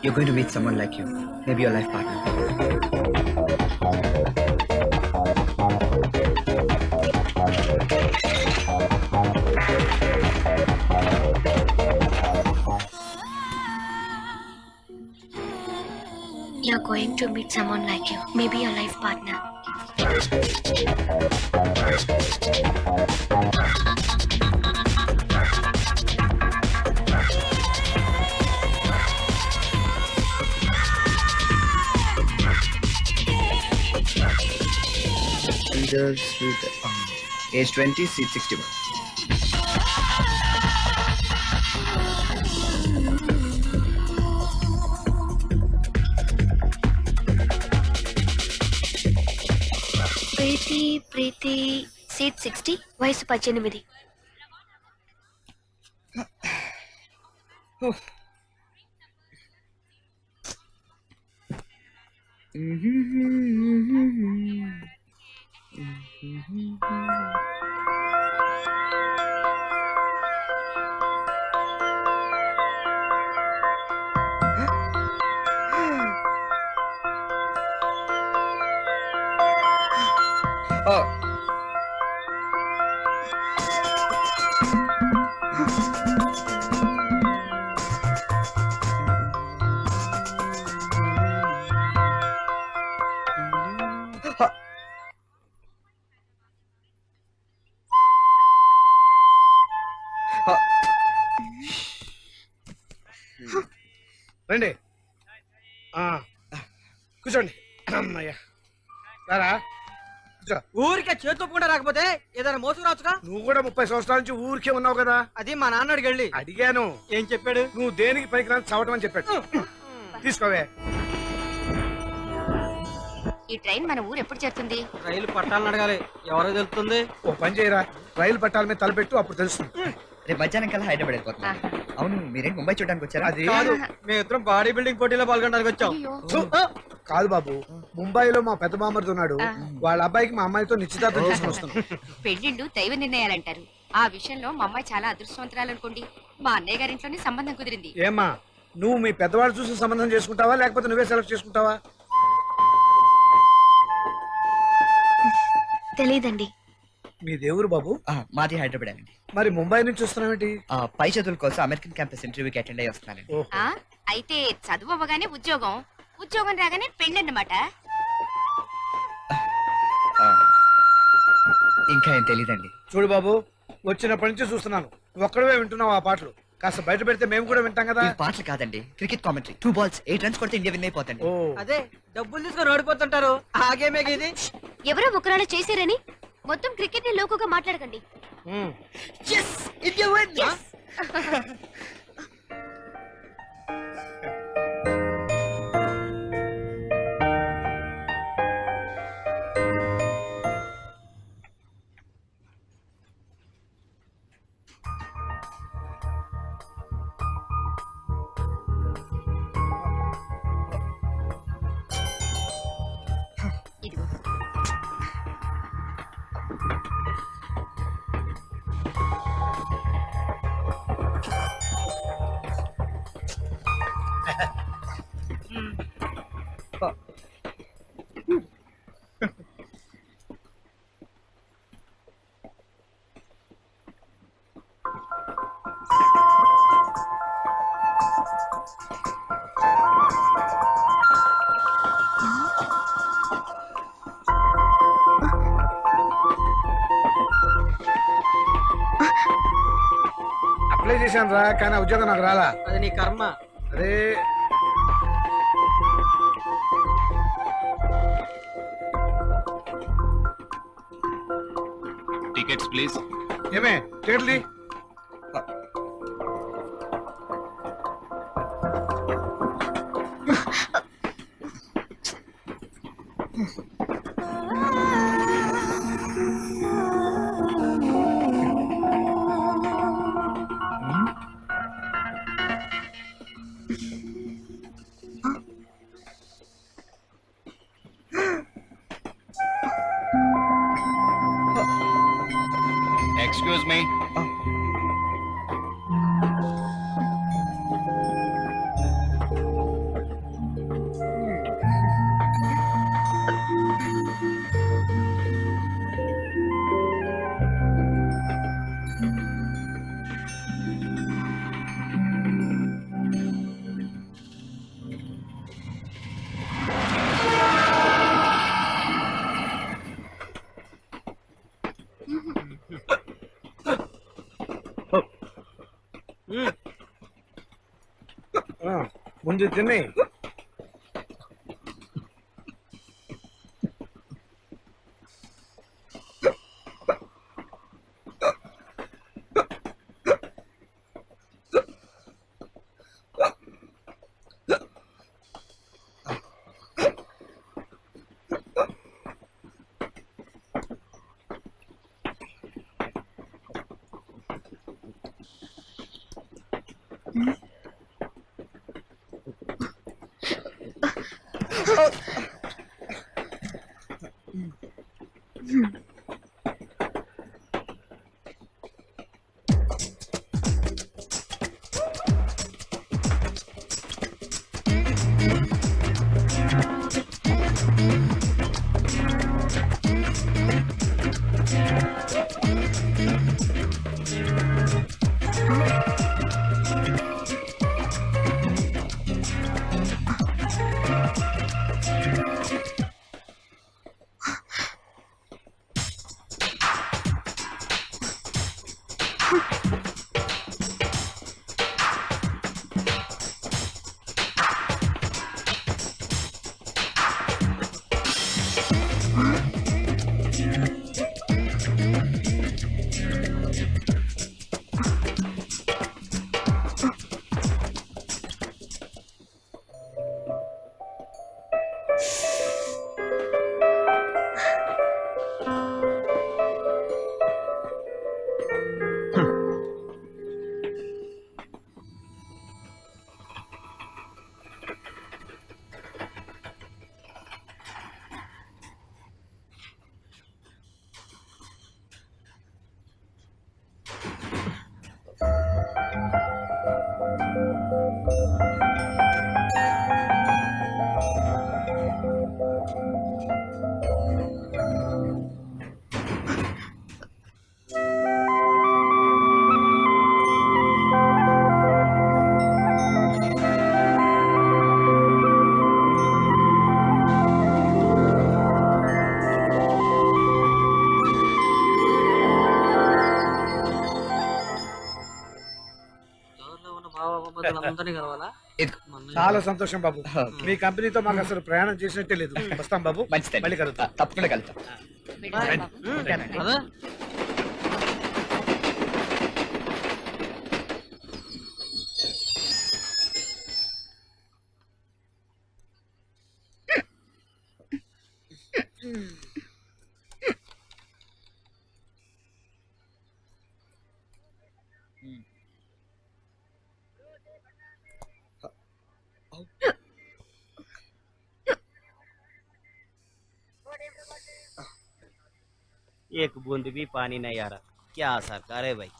you're going to meet someone like you, maybe your life partner. You're going to meet someone like you, maybe your life partner. Age 20, seat 61. Preethi seat 60, వయసు 18. రండి కూర్చోండి. అమ్మయ్యా రారా కూర్చో. ఊరికే చేతి ఒప్పుకుంటా రాకపోతే ఏదైనా మోసం రావచ్చుగా. నువ్వు కూడా 30 సంవత్సరాల నుంచి ఊరికే ఉన్నావు కదా. అది మా నాన్న అడిగి అడిగాను. ఏం చెప్పాడు? నువ్వు దేనికి పనికిరాని చవటం అని చెప్పాడు. తీసుకోవే. ఈ ట్రైన్ మన ఊరు ఎప్పుడు చేరుతుంది? రైలు పట్టాలని అడగాలి, ఎవరో తెలుస్తుంది. ఓ పని చేయరా, రైలు పట్టాల మీద తలపెట్టు, అప్పుడు తెలుస్తుంది. రేపు మధ్యాహ్నం కల్లా హైదరాబాద్ వెళ్ళిపోతున్నా. అవును, మీరేం ముంబై చూడడానికి వచ్చారా? అది కాదు, మేమిద్దరం బాడీ బిల్డింగ్ పోటీలో పాల్గొనడానికి వచ్చాం. కాదు బాబు, ముంబైలో మా పెద్ద మామర్ది ఉన్నాడు. వాళ్ళ అబ్బాయికి మా అమ్మాయితో నిశ్చితార్థం చేసుకుని వస్తున్నాం. పెళ్లిళ్ళు దైవ నిర్ణయాలంటారు. ఆ విషయంలో మా అమ్మాయి చాలా అదృష్టవంతురాలు అనుకోండి. మా అన్నయ్య గారింట్లోనే సంబంధం కుదిరింది. ఏమ్మా, నువ్వు మీ పెద్దవాడు చూసి సంబంధం చేసుకుంటావా, లేకపోతే నువ్వే సెలెక్ట్ చేసుకుంటావా? తెలీదండి. మీ దేవురు బాబు? మాది హైదరాబాద్ అండి. మరి ముంబై నుంచి వస్తున్నావేంటి? పై చదువుల కోసం అమెరికన్ క్యాంపస్ ఇంటర్వ్యూకి అటెండ్ అయ్యి వస్తున్నానండి. అయితే చదువు అవ్వగానే ఉద్యోగం, ఉద్యోగం రాగానే పెళ్ళన్నమాట. ఇంకా ఏం తెలీదండి. చూడు బాబు, వచ్చినప్పటి నుంచి చూస్తున్నాను, నువ్వు ఒక్కడవే వింటున్నావు ఆ పాటలు. కాస్త బయట పెడితే మేము కూడా వింటాం కదా. పాటలు కాదండి, క్రికెట్ కామెంటరీ. 2 balls 8 runs కొడితే ఇండియా విన్ అయిపోతండి. అదే డబ్బులు తీసుకొని ఓడిపోతుంటారు. ఆగేమే ఇది. ఎవరో ఒకరాలు చేశారని మొత్తం క్రికెట్ ని లోకుగా మాట్లాడకండి. India win. ఇదిగో. అప్లై చేశాను రా, కానీ ఆ ఉద్యోగం నాకు రాలా. అది నీ కర్మ. అరే టికెట్స్ ప్లీజ్. ఏమే టికెట్లది? Excuse me. ముందు తిని చాలా సంతోషం బాబు. మీ కంపెనీతో మాకు అసలు ప్రయాణం చేసినట్టే లేదు. వస్తాం బాబు. మంచిది, మళ్ళీ కలుద్దాం. తప్పకుండా కలుద్దాం. వెళ్ళండి బాబు. एक बूंद भी पानी नहीं आ रहा, क्या सरकार है भाई।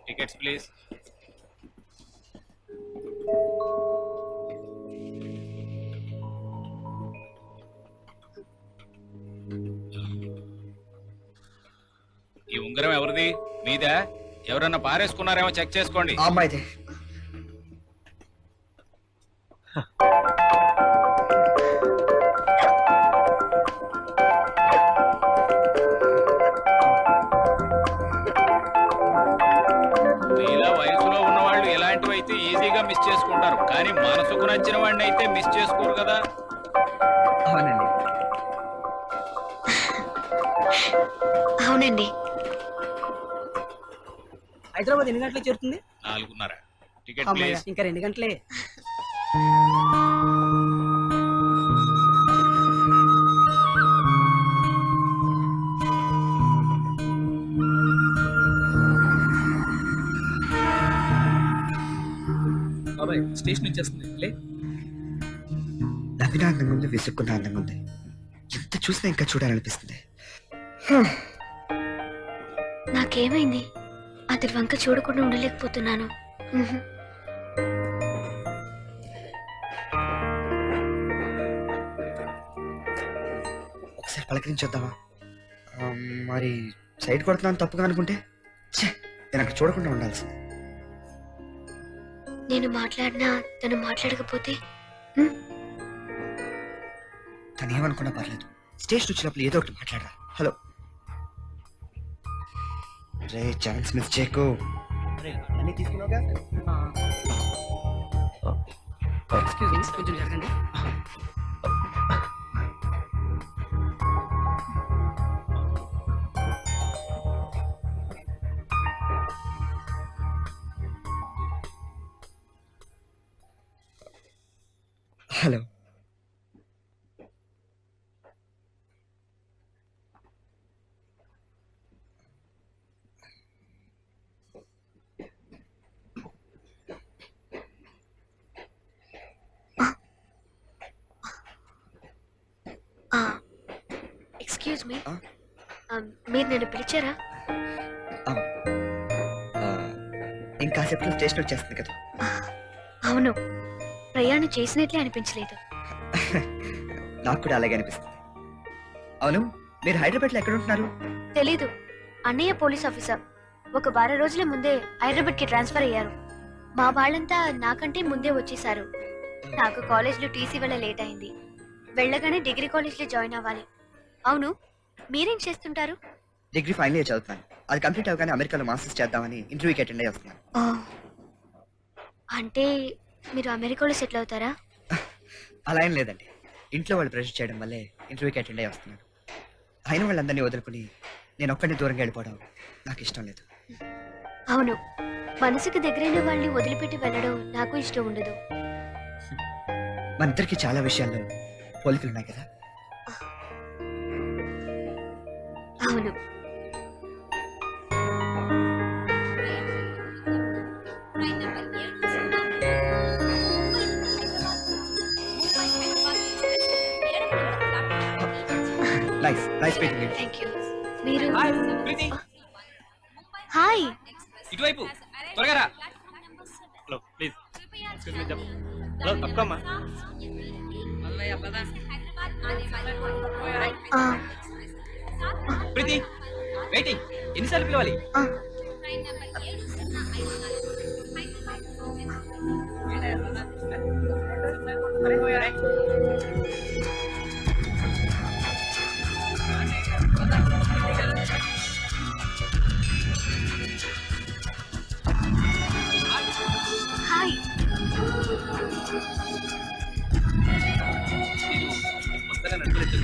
Tickets, please. ఉంగరం ఎవరిది? మీదా? ఎవరన్నా పారేసుకున్నారేమో చెక్ చేసుకోండి. ఆ అమ్మాయిదే. మీలా వయసులో ఉన్న వాళ్ళు ఇలాంటివి అయితే ఈజీగా మిస్ చేసుకుంటారు, కానీ మనసుకు నచ్చిన వాడిని అయితే మిస్ చేసుకోరు కదా. అవునండి. అవునండి. హైదరాబాద్ ఎన్ని గంటలకు చేరుతుంది? 4:30. టికెట్ అమ్మయ్య, ప్లీజ్. ఇంకా 2 గంటలే. బాబాయ్ స్టేషన్ వచ్చేస్తుంది లే. నవ్విన అందంగా ఉంది, విసుక్కున్న అందంగా ఉంది. ఎంత చూసినా ఇంకా చూడాలనిపిస్తుంది. నాకేమైంది? అతడి వంక చూడకుండా ఉండలేకపోతున్నాను. ఉహు. ఒకసారి పలకరించొద్దామా? మరి సైడ్ కొడుతున్నాను తప్పుగా అనుకుంటే ఛే, నేను అక్కడ చూడకుండా ఉండాల్సింది. నేను మాట్లాడినా తను మాట్లాడకపోతే తను ఏమనుకున్నా పర్లేదు. స్టేషన్ వచ్చినప్పుడు ఏదో ఒకటి మాట్లాడరా. హలో రే, ఛాన్స్ మిస్ చేయకు. అన్ని తీసుకున్నావుగా? ఎక్స్క్యూజ్ మీ, కొంచెం జరగండి. హలో ఎక్స్క్యూజ్ మీ, ఆ? మీరు నన్ను పిలిచారా? ఇంకాసేపట్లో స్టేషన్ వచ్చేస్తుంది కదా. అవును, ప్రయాణం చేసినట్లే అనిపించలేదు. నాకు కూడా అలాగే అనిపిస్తుంది. అవును, మీరు హైదరాబాద్లో ఎక్కడ ఉంటున్నారు? తెలీదు. అన్నయ్య పోలీస్ ఆఫీసర్. ఒక వారం రోజుల ముందే హైదరాబాద్ కి ట్రాన్స్ఫర్ అయ్యారు. మా వాళ్ళంతా నాకంటే ముందే వచ్చేసారు. నాకు కాలేజ్లో టీసీ వల్ల లేట్ అయింది. వెళ్ళగానే డిగ్రీ కాలేజ్లో జాయిన్ అవ్వాలి. అవును, మీరేం చేస్తుంటారు? డిగ్రీ ఫైనల్ ఇయర్ చదువుతున్నాను. అది కంప్లీట్ అవగానే అమెరికాలో మాస్టర్స్ చేద్దామని ఇంటర్వ్యూకి అటెండ్ అయ్యి వస్తున్నాను. అంటే మీరు అమెరికాలో సెటిల్ అవుతారా? అలా ఏం లేదండి. ఇంట్లో వాళ్ళు ప్రెషర్ చేయడం వల్లే ఇంటర్వ్యూకి అటెండ్ అయ్యి వస్తున్నాను. అయిన వాళ్ళందరినీ వదులుకుని నేను ఒక్కడిని దూరంగా వెళ్ళిపోవడం నాకు ఇష్టం లేదు. అవును, మనసుకు దగ్గరైన వాళ్ళని వదిలిపెట్టి వెళ్ళడం నాకు ఇష్టం ఉండదు. మన ఇద్దరికి చాలా విషయాల్లో పోలికలు ఉన్నాయి కదా. అవును. Nice meeting you. Thank you. మీరు హాయ్ ప్రీతి, హాయ్. ఇటువైపు త్వరగా రా. Hello please. ఎక్స్క్యూజ్ మీ చెప్పు. హలో తప్పకమ్మా. ఆ, ప్రీతి వెయిటింగ్. ఎన్నిసార్లు పిలవాలి? ఆ, హాయ్. వస్తానని అనుకోలేదు.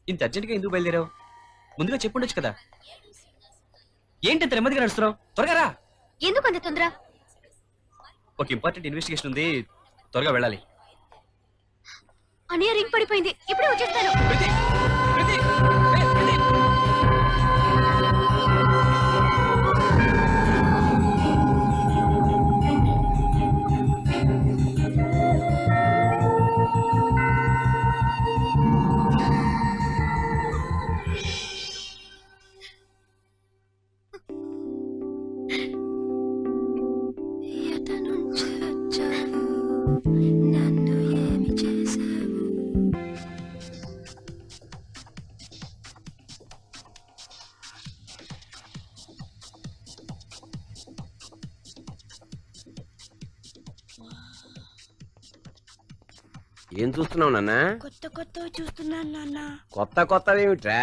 ఇంత అర్జెంట్గా ఎందుకు బయలుదేరావు? ముందుగా చెప్పుండొచ్చు కదా. ఏంటి ఇంత నెమ్మదిగా నడుస్తున్నావు? త్వరగా రా. ఎందుకు అంత తొందర? ఒక ఇంపార్టెంట్ ఇన్వెస్టిగేషన్ ఉంది, త్వరగా వెళ్ళాలి. అన్నయ్య రింగ్ పడిపోయింది, ఇప్పుడే వచ్చేస్తాను. ప్రీతి, ప్రీతి, ఏ, ప్రీతి. ఏం చూస్తున్నావు నాన్న? కొత్త కొత్తవి చూస్తున్నాను నాన్న. కొత్త కొత్తవేమిట్రా?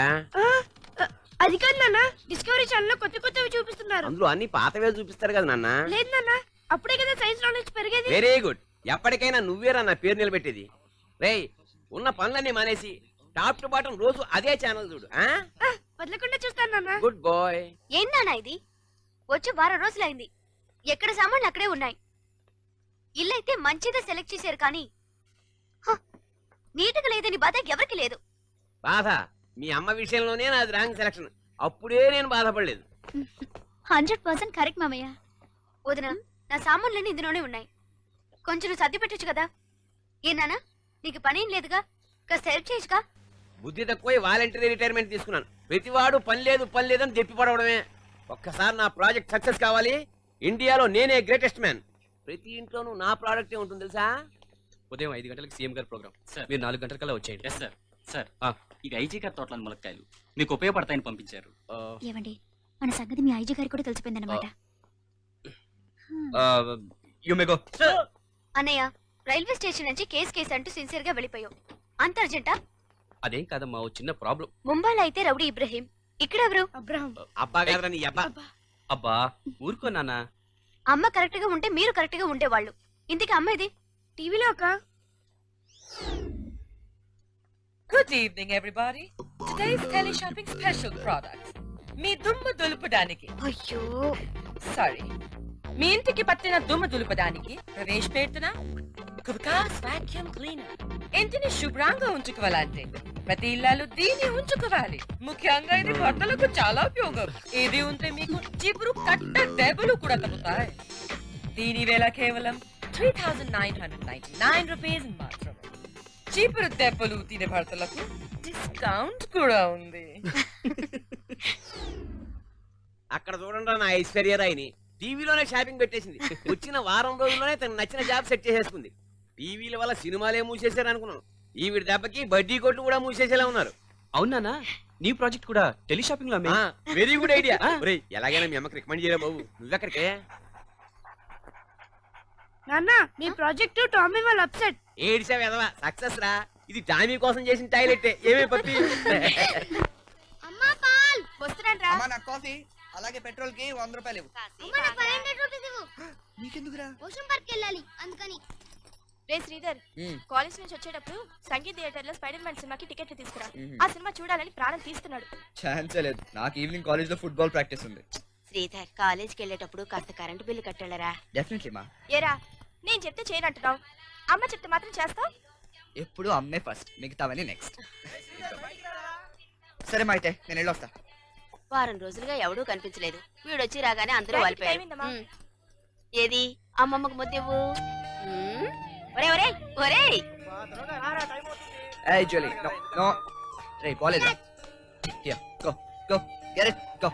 అది కాదు నాన్న, డిస్కవరీ ఛానల్ లో కొత్త కొత్తవి చూపిస్తున్నారు. అందులో అన్ని పాతవే చూపిస్తారు కదా నాన్న. లేదు నాన్న, అప్పుడే కదా సైన్స్ నాలెడ్జ్ పెరిగేది. Very good. ఎప్పటికైనా నువ్వేరా నా పేరు నిలబెట్టేది. రేయ్, ఉన్న పనులన్నీ మానేసి టాప్ టు బాటం రోజు అదే ఛానల్ చూడు. వదలకుండా చూస్తాను నాన్న. Good boy. ఏం నాన్న ఇది? వచ్చి వారం రోజులైంది. ఎక్కడ సామాన్లు అక్కడే ఉన్నాయి. ఇల్లు అయితే మంచిగా సెలెక్ట్ చేశారు కానీ నీట్గా లేదని బాధ ఎవరికి లేదు. బాధ మీ అమ్మ విషయంలోనే నాది రాంగ్ సెలక్షన్. అప్పుడే నేను బాధపడలేదు. 100% కరెక్ట్ మామయ్య. వదిన, నా సామాన్లన్నీ ఇందులోనే ఉన్నాయి. కొంచెం నువ్వు సర్ది పెట్టొచ్చు కదా. ఏ నాన్న, నీకు పనేం లేదుగా, కాస్త హెల్ప్ చేయొచ్చుగా. బుద్ధి తక్కువ వాలంటరీ రిటైర్మెంట్ తీసుకున్నాను. ప్రతివాడు పని లేదని చెప్పి పడవడమే. ఒక్కసారి నా ప్రాజెక్ట్ సక్సెస్ కావాలి. ఇండియాలో నేనే గ్రేటెస్ట్ మ్యాన్. ప్రతి ఇంట్లోనూ నా ప్రాడక్టే ఉంటుంది తెలుసా. ఉదయం 5 గంటలకు సీఎం గారి ప్రోగ్రామ్. మీరు 4 గంటలకల్లా వచ్చేయండి. సార్ సార్ ఇది ఐజీ గారి తోటలోని ములక్కాయలు మీకు ఉపయోగపడతాయని పంపించారు. ఏమండి, మన సంగతి మీ ఐజీ గారికి కూడా తెలిసిపోయిందన్నమాట. You may go. అన్నయ్య, రైల్వే స్టేషన్ నుంచి కేసు అంటూ సిన్సియర్ గా వెళ్ళిపోయావు. అంత అర్జెంటా? అదేం కాదమ్మా, ఓ చిన్న ప్రాబ్లం. ముంబైలో అయితే రౌడీ ఇబ్రహీం, ఇక్కడ ఎవరు? అబ్బా కాదురా నీ అబ్బా. అబ్బా ఊరుకో నాన్న. అమ్మ కరెక్ట్ గా ఉంటే మీరు కరెక్ట్ గా ఉండేవాళ్ళు. ఇంతకీ అమ్మ ఇది టీవీలో ఒక. Good evening, everybody. Today's tele shopping special products. మీ దుమ్ము దులుపడానికి. అయ్యో, సారీ, మీ ఇంటికి పట్టిన దుమ్ము దులుపడానికి ప్రవేశపెడుతున్న కుబకాస్ వాక్యూమ్ క్లీనర్. ఇంటిని శుభ్రంగా ఉంచుకోవాలంటే ప్రతి ఇల్లాలు దీన్ని ఉంచుకోవాలి. ముఖ్యంగా ఇది బట్టలకు చాలా ఉపయోగం. ఇది ఉంటే మీకు చిపురు కట్ట దెబ్బలు కూడా తగ్గుతాయి. దీని వేళ కేవలం 3,999 రూపీస్ మాత్రమే. చీపురు దెబ్బలు తినే భర్తలకు డిస్కౌంట్ కూడా ఉంది. అక్కడ చూడండి నా ఐశ్వర్యరాయిని. టీవీలోనే షాపింగ్ పెట్టేసింది. వచ్చిన వారం రోజుల్లోనే తను నచ్చిన జాబ్ సెట్ చేసేసుకుంది. టీవీల వల్ల సినిమాలే మూసేశారు అనుకున్నాను. ఈవిడ దెబ్బకి బడ్డీ కొట్లు కూడా మూసేసేలా ఉన్నారు. అవునా, నీ ప్రాజెక్ట్ కూడా టెలి షాపింగ్ లో వెరీ గుడ్ ఐడియా. ఎలాగైనా మీ అమ్మకి రికమెండ్ చేయరా బాబు. నువ్వెక్కడికే? నాన్న, మీ ప్రాజెక్ట్ టామీ వాళ్ళ అప్సెట్. ఏడిసా వెదవా, సక్సెస్ రా. ఇది టామీ కోసం చేసిన టాయిలెట్. ఏమే పప్పి. అమ్మా పాల్ వస్తున్నాను రా. అమ్మా, నాకు కాఫీ, అలాగే పెట్రోల్ కి 100 రూపాయలు ఇవ్వు. అమ్మా, నాకు 500 రూపాయలు ఇవ్వు. నీకెందుకురా? ఓషన్ పార్క్ వెళ్ళాలి అందుకని. రే శ్రీధర్, కాలేజ్ నుంచి వచ్చేటప్పుడు సంగీత్ థియేటర్ లో స్పైడర్ మ్యాన్ సినిమాకి టికెట్లు తీసుకురా. ఆ సినిమా చూడాలని ప్రాణం తీస్తున్నాడు. ఛాన్సే లేదు. నాకు ఈవినింగ్ కాలేజ్ లో ఫుట్బాల్ ప్రాక్టీస్ ఉంది. శ్రీధర్, కాలేజ్కి వెళ్ళేటప్పుడు కాస్త కరెంటు బిల్లు కట్టాలరా. డెఫినెట్లీ మా. ఏరా, నేను చెప్తే చేయనంటున్నావు, అమ్మ చెప్తే మాత్రం చేస్తావు. ఎప్పుడు అమ్మే ఫస్ట్, మిగతావన్నీ నెక్స్ట్. సరే మా, అయితే నేను వెళ్ళొస్తా. వారం రోజులుగా ఎవడూ కనిపించలేదు. వీడొచ్చి రాగానే అందరూ వాలిపోయారు. ఏది అమ్మమ్మకు ముద్దెవ్వు. ఒరే ఒరే ఒరే, ఏయ్ జోలీ, నో నో. రే college. Here, go, go, get it, go.